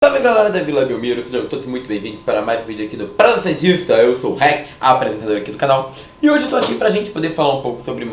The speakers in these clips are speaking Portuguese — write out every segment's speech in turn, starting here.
Salve galera da Vila Belmiro, sejam todos muito bem-vindos para mais um vídeo aqui do Prazo Santista. Eu sou o Rex, apresentador aqui do canal, e hoje eu tô aqui pra gente poder falar um pouco sobre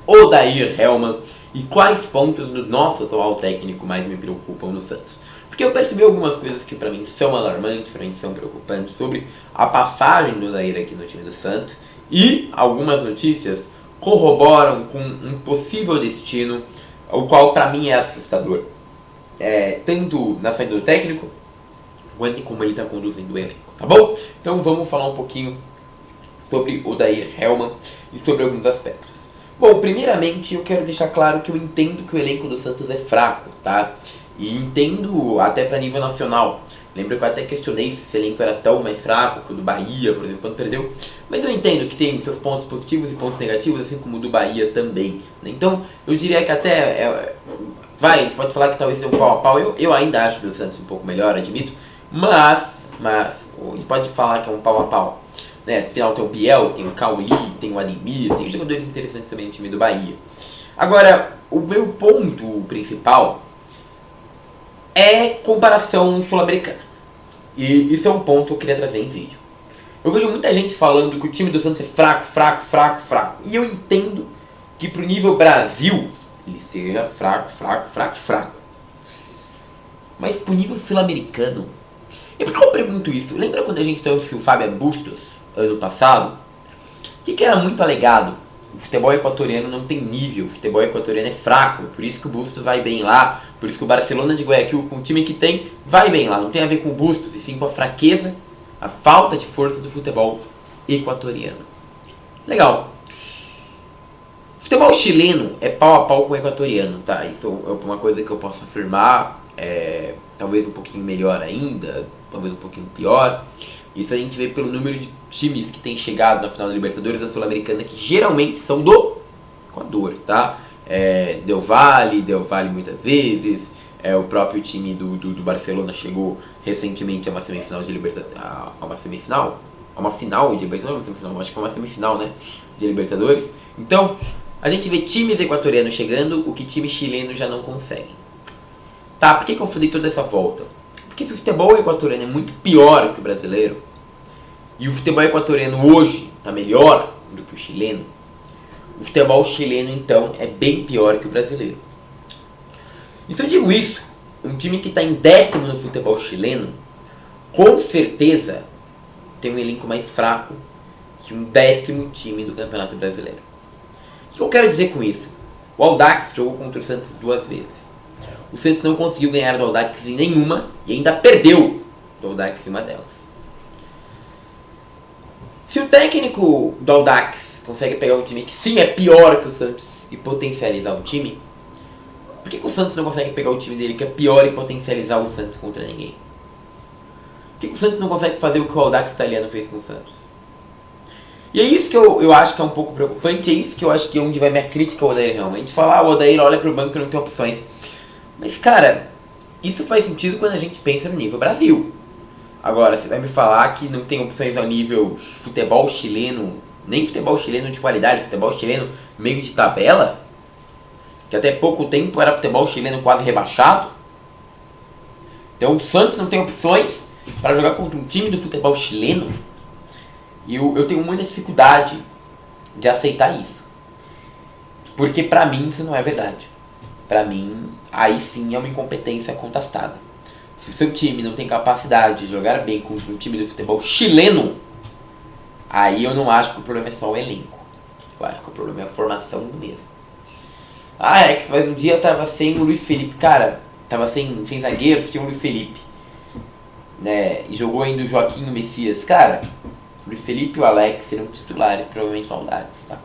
Odair Hellmann e quais pontos do nosso atual técnico mais me preocupam no Santos. Porque eu percebi algumas coisas que pra mim são alarmantes, pra mim são preocupantes sobre a passagem do Odair aqui no time do Santos, e algumas notícias corroboram com um possível destino, o qual pra mim é assustador. Tanto na saída do técnico, quanto como ele está conduzindo o elenco, tá bom? Então vamos falar um pouquinho sobre Odair Hellmann e sobre alguns aspectos. Bom, primeiramente eu quero deixar claro que eu entendo que o elenco do Santos é fraco, tá? E entendo até para nível nacional. Lembra que eu até questionei se esse elenco era tão mais fraco que o do Bahia, por exemplo, quando perdeu. Mas eu entendo que tem seus pontos positivos e pontos negativos, assim como o do Bahia também, né? Então eu diria que até... a gente pode falar que talvez seja um pau a pau. Eu ainda acho o Santos um pouco melhor, admito. Mas a gente pode falar que é um pau a pau, né? Afinal tem o Biel, tem o Cauli, tem o Ademir, tem jogadores interessantes também no time do Bahia. Agora, o meu ponto principal é comparação sul-americana. E isso é um ponto que eu queria trazer em vídeo. Eu vejo muita gente falando que o time do Santos é fraco. E eu entendo que pro nível Brasil ele seja fraco. Mas pro nível sul-americano... E por que eu pergunto isso? Lembra quando a gente trouxe o Fábio Bustos, ano passado? Que era muito alegado. O futebol equatoriano não tem nível, o futebol equatoriano é fraco. Por isso que o Bustos vai bem lá. Por isso que o Barcelona de Guayaquil, com o time que tem, vai bem lá. Não tem a ver com o Bustos, e sim com a fraqueza, a falta de força do futebol equatoriano. Legal. O futebol chileno é pau a pau com o equatoriano, tá? Isso é uma coisa que eu posso afirmar, talvez um pouquinho melhor ainda, talvez um pouquinho pior. Isso a gente vê pelo número de times que tem chegado na final da Libertadores da Sul-Americana, que geralmente são do Equador, tá? Del Valle muitas vezes, o próprio time do Barcelona chegou recentemente a uma semifinal de Libertadores, a uma final de Libertadores, acho que é uma semifinal, né, de Libertadores. Então, a gente vê times equatorianos chegando, o que time chileno já não consegue. Tá, por que eu falei toda essa volta? Porque se o futebol equatoriano é muito pior que o brasileiro, e o futebol equatoriano hoje está melhor do que o chileno, o futebol chileno então é bem pior que o brasileiro. E se eu digo isso, um time que está em 10º no futebol chileno, com certeza tem um elenco mais fraco que um 10º time do Campeonato Brasileiro. O que eu quero dizer com isso? O Audax jogou contra o Santos 2 vezes. O Santos não conseguiu ganhar do Audax em nenhuma e ainda perdeu do Audax em uma delas. Se o técnico do Audax consegue pegar um time que sim é pior que o Santos e potencializar o time, por que o Santos não consegue pegar o time dele que é pior e potencializar o Santos contra ninguém? Por que o Santos não consegue fazer o que o Audax italiano fez com o Santos? E é isso que eu acho que é um pouco preocupante, é isso que eu acho que é onde vai minha crítica ao Odair realmente. Falar, o Odair olha pro banco e não tem opções. Mas cara, isso faz sentido quando a gente pensa no nível Brasil. Agora, você vai me falar que não tem opções ao nível futebol chileno, nem futebol chileno de qualidade, futebol chileno meio de tabela? Que até pouco tempo era futebol chileno quase rebaixado? Então o Santos não tem opções para jogar contra um time do futebol chileno? E eu tenho muita dificuldade de aceitar isso. Porque pra mim isso não é verdade. Pra mim, aí sim é uma incompetência contestada. Se o seu time não tem capacidade de jogar bem contra um time do futebol chileno, aí eu não acho que o problema é só o elenco. Eu acho que o problema é a formação do mesmo. Mas um dia tava sem o Luiz Felipe. Cara, tava sem zagueiros, tinha o Luiz Felipe, né? E jogou ainda o Joaquim e o Messias. Cara, o Luiz Felipe e o Alex serão titulares, provavelmente saudades, tá?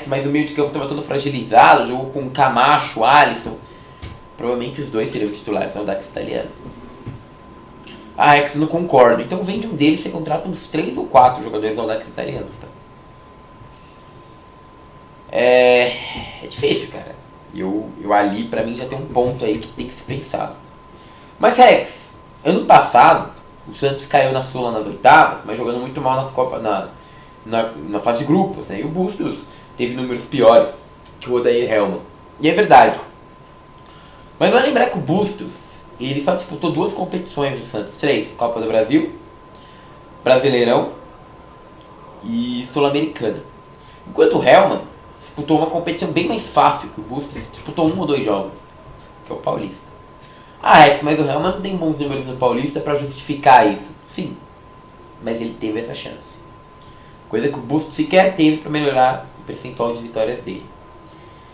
Mas o meio de campo estava todo fragilizado, jogou com Camacho, Alisson. Provavelmente os dois seriam titulares no Audax italiano. Eu não concordo. Então vende um deles e você contrata uns 3 ou 4 jogadores do Audax italiano, tá? É difícil, cara. Eu ali, pra mim, já tem um ponto aí que tem que ser pensado. Mas, Rex, ano passado, o Santos caiu na Sula nas oitavas, mas jogando muito mal nas Copas, na fase de grupos, né? E o Bustos teve números piores que o Odair Hellmann. E é verdade. Mas vai lembrar que o Bustos ele só disputou 2 competições no Santos, 3, Copa do Brasil, Brasileirão e Sul-Americana. Enquanto o Hellmann disputou uma competição bem mais fácil que o Bustos, disputou 1 ou 2 jogos, que é o Paulista. Mas o Hellmann não tem bons números no Paulista para justificar isso. Sim, mas ele teve essa chance. Coisa que o Bustos sequer teve para melhorar o percentual de vitórias dele.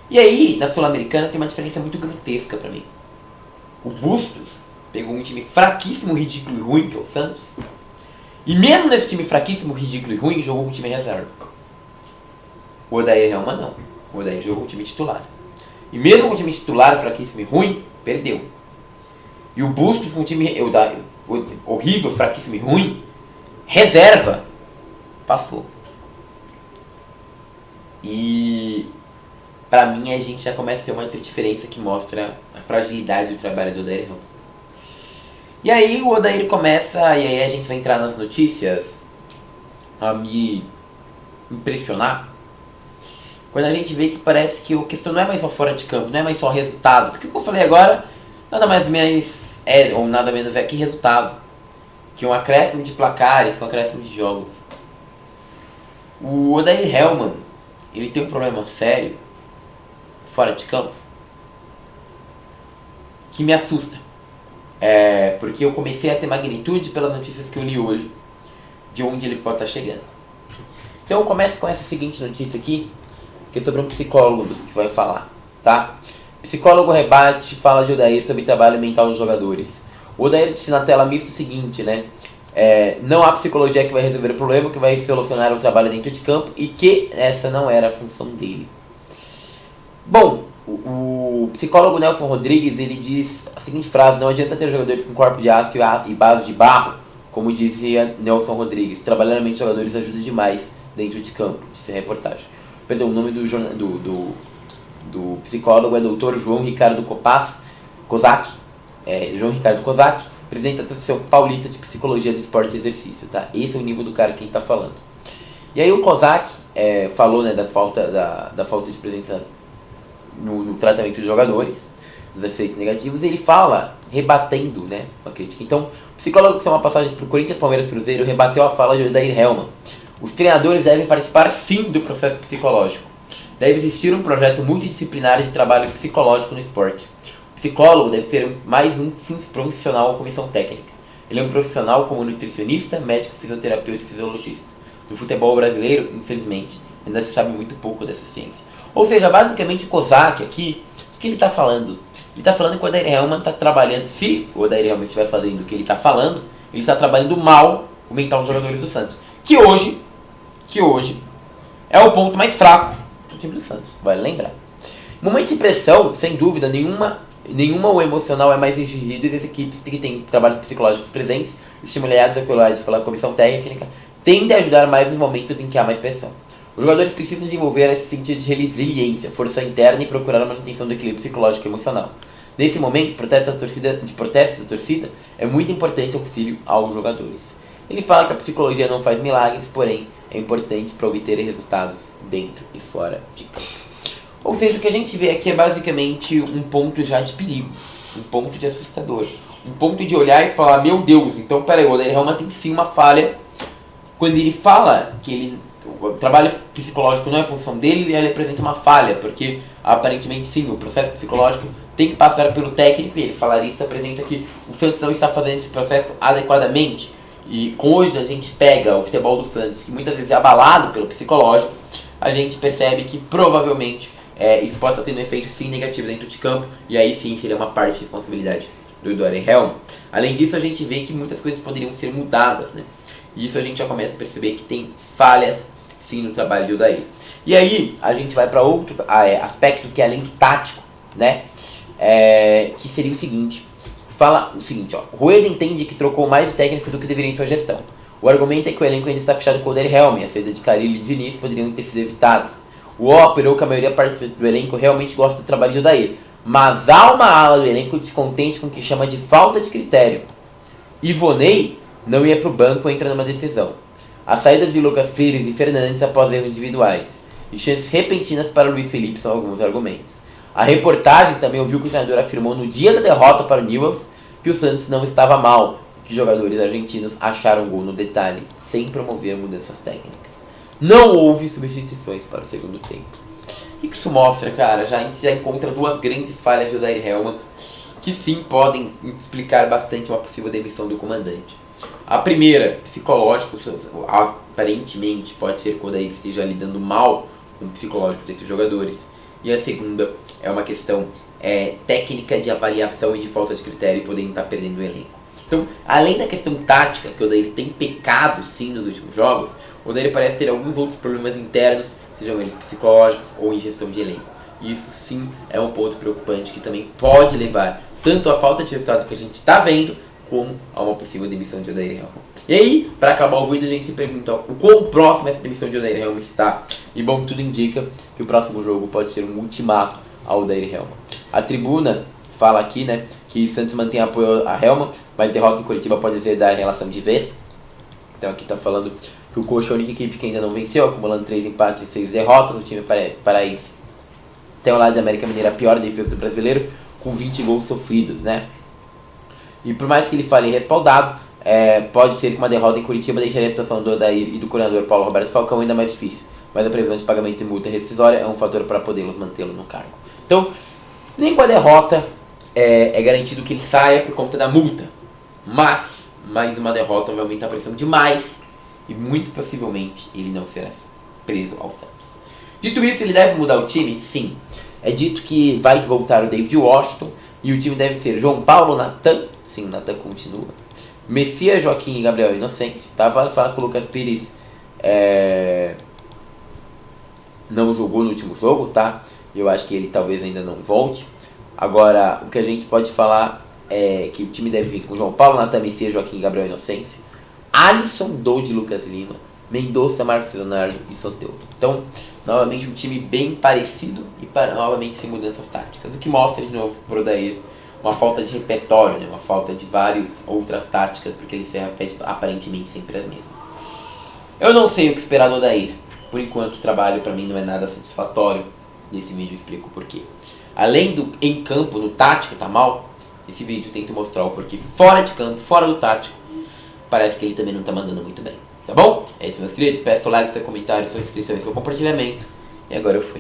E aí, na Sul-Americana tem uma diferença muito grotesca para mim. O Bustos pegou um time fraquíssimo, ridículo e ruim, que é o Santos. E mesmo nesse time fraquíssimo, ridículo e ruim, jogou com o time reserva. O Odair Hellmann não. O Odair jogou com o time titular. E mesmo com o time titular fraquíssimo e ruim, perdeu. E o Bustos com o time horrível, fraquíssimo e ruim, reserva, passou. E pra mim a gente já começa a ter uma outra diferença que mostra a fragilidade do trabalho do Odair Hellmann. E aí o Odair começa, e aí a gente vai entrar nas notícias, a me impressionar. Quando a gente vê que parece que a questão não é mais só fora de campo, não é mais só resultado. Porque o que eu falei agora, nada mais ou nada menos é que resultado. Que um acréscimo de placares, que um acréscimo de jogos. O Odair Hellmann, ele tem um problema sério, fora de campo, que me assusta. Porque eu comecei a ter magnitude pelas notícias que eu li hoje, de onde ele pode estar chegando. Então eu começo com essa seguinte notícia aqui, que é sobre um psicólogo que vai falar, tá? Psicólogo rebate, fala de Odair sobre trabalho mental dos jogadores. O Odair disse na tela mista o seguinte, né? Não há psicologia que vai resolver o problema, que vai solucionar o trabalho dentro de campo, e que essa não era a função dele. Bom, o psicólogo Nelson Rodrigues, ele diz a seguinte frase: não adianta ter jogadores com corpo de aço e base de barro, como dizia Nelson Rodrigues. Trabalhar a mente dos jogadores ajuda demais dentro de campo, disse a reportagem. Perdão, o nome do psicólogo é Dr. João Ricardo Kozak. João Ricardo Kozak, presidente da Associação Paulista de Psicologia do Esporte e Exercício, tá? Esse é o nível do cara que a gente tá falando. E aí o Kozak falou, né, da falta de presença no tratamento dos jogadores, dos efeitos negativos, e ele fala, rebatendo, né, uma crítica. Então, o psicólogo que são uma passagem para o Corinthians, Palmeiras, Cruzeiro, rebateu a fala de Odair Hellmann. Os treinadores devem participar sim do processo psicológico. Deve existir um projeto multidisciplinar de trabalho psicológico no esporte. O psicólogo deve ser mais um profissional ou comissão técnica. Ele é um profissional como nutricionista, médico, fisioterapeuta e fisiologista. No futebol brasileiro, infelizmente, ainda se sabe muito pouco dessa ciência. Ou seja, basicamente o Kozak aqui, o que ele está falando? Ele está falando que o Odair Hellmann está trabalhando, se o Odair Hellmann estiver fazendo o que ele está falando, ele está trabalhando mal o mental dos jogadores do Santos. Que hoje é o ponto mais fraco do time do Santos, vale lembrar. No momento de pressão, sem dúvida nenhuma, o emocional é mais exigido e as equipes que têm trabalhos psicológicos presentes, estimulados e acolhidos pela comissão técnica, tendem a ajudar mais nos momentos em que há mais pressão. Os jogadores precisam desenvolver esse sentido de resiliência, força interna e procurar a manutenção do equilíbrio psicológico e emocional. Nesse momento de protesto da torcida, é muito importante auxílio aos jogadores. Ele fala que a psicologia não faz milagres, porém é importante para obter resultados dentro e fora de campo. Ou seja, o que a gente vê aqui é basicamente um ponto já de perigo, um ponto de assustador, um ponto de olhar e falar, meu Deus, então peraí, o Odair Hellmann tem sim uma falha. Quando ele fala que o trabalho psicológico não é função dele, ele apresenta uma falha, porque aparentemente sim, o processo psicológico tem que passar pelo técnico, e ele fala isso, apresenta que o Santos não está fazendo esse processo adequadamente. E hoje a gente pega o futebol do Santos, que muitas vezes é abalado pelo psicológico, a gente percebe que provavelmente isso pode estar tendo um efeito sim negativo dentro de campo, e aí sim seria uma parte de responsabilidade do Odair Hellmann. Além disso, a gente vê que muitas coisas poderiam ser mudadas, né? E isso a gente já começa a perceber que tem falhas sim no trabalho de Odair. E aí a gente vai para outro aspecto que é além do tático, né? Que seria o seguinte. Fala o seguinte, ó. Rueda entende que trocou mais de técnico do que deveria em sua gestão. O argumento é que o elenco ainda está fechado com o Odair Hellmann, a saída de Carille e Diniz poderiam ter sido evitados. O O apurou que a maioria do elenco realmente gosta do trabalho de Odair, mas há uma ala do elenco descontente com o que chama de falta de critério. Ivonei não ia para o banco e entra numa decisão. As saídas de Lucas Pires e Fernandes após erros individuais e chances repentinas para Luiz Felipe são alguns argumentos. A reportagem também ouviu que o treinador afirmou no dia da derrota para o Newell's que o Santos não estava mal, que jogadores argentinos acharam gol no detalhe, sem promover mudanças técnicas. Não houve substituições para o segundo tempo. O que isso mostra, cara? A gente já encontra duas grandes falhas do Odair Hellmann, que sim podem explicar bastante uma possível demissão do comandante. A primeira, psicológica, aparentemente pode ser que o Odair esteja lidando mal com o psicológico desses jogadores. E a segunda é uma questão técnica de avaliação e de falta de critério e podendo estar perdendo o elenco. Então, além da questão tática, que o Odair tem pecado sim nos últimos jogos, o Odair parece ter alguns outros problemas internos, sejam eles psicológicos ou em gestão de elenco. E isso sim é um ponto preocupante que também pode levar tanto à falta de resultado que a gente está vendo, como a uma possível demissão de Odair Hellmann. E aí, para acabar o vídeo, a gente se pergunta o quão próximo essa demissão de Odair Hellmann está. E bom, tudo indica que o próximo jogo pode ser um ultimato ao Odair Hellmann. A tribuna fala aqui, né, que Santos mantém apoio a Hellmann, mas derrota em Curitiba pode azedar a relação de vez. Então aqui está falando que o Coxa é a única equipe que ainda não venceu, acumulando 3 empates e 6 derrotas. O time paraense tem ao lado de América Mineira a pior defesa do brasileiro, com 20 gols sofridos, né? E por mais que ele fale respaldado, pode ser que uma derrota em Curitiba deixaria a situação do Odair e do coordenador Paulo Roberto Falcão ainda mais difícil. Mas a previsão de pagamento de multa rescisória é um fator para podê-los mantê-lo no cargo. Então, nem com a derrota é garantido que ele saia por conta da multa. Mas, mais uma derrota vai aumentar a pressão demais e muito possivelmente ele não será preso ao Santos. Dito isso, ele deve mudar o time? Sim. É dito que vai voltar o David Washington e o time deve ser João Paulo, Natan, sim, Natan continua, Messias, Joaquim e Gabriel Inocêncio. Tava falando que o Lucas Pires não jogou no último jogo, tá? Eu acho que ele talvez ainda não volte. Agora, o que a gente pode falar é que o time deve vir com João Paulo, Natan, Messias, Joaquim e Gabriel Inocêncio, Alisson, Dodi, Lucas Lima, Mendonça, Marcos Leonardo e Soteldo. Então, novamente um time bem parecido e novamente sem mudanças táticas. O que mostra de novo pro Odair uma falta de repertório, né? Uma falta de várias outras táticas, porque ele se repete aparentemente sempre as mesmas. Eu não sei o que esperar do Odair. Por enquanto o trabalho pra mim não é nada satisfatório. Nesse vídeo eu explico o porquê. Além do em campo, no tático tá mal, esse vídeo tenta mostrar o porquê fora de campo, fora do tático, parece que ele também não tá mandando muito bem. Tá bom? É isso, meus queridos. Peço o like, seu comentário, sua inscrição e seu compartilhamento. E agora eu fui.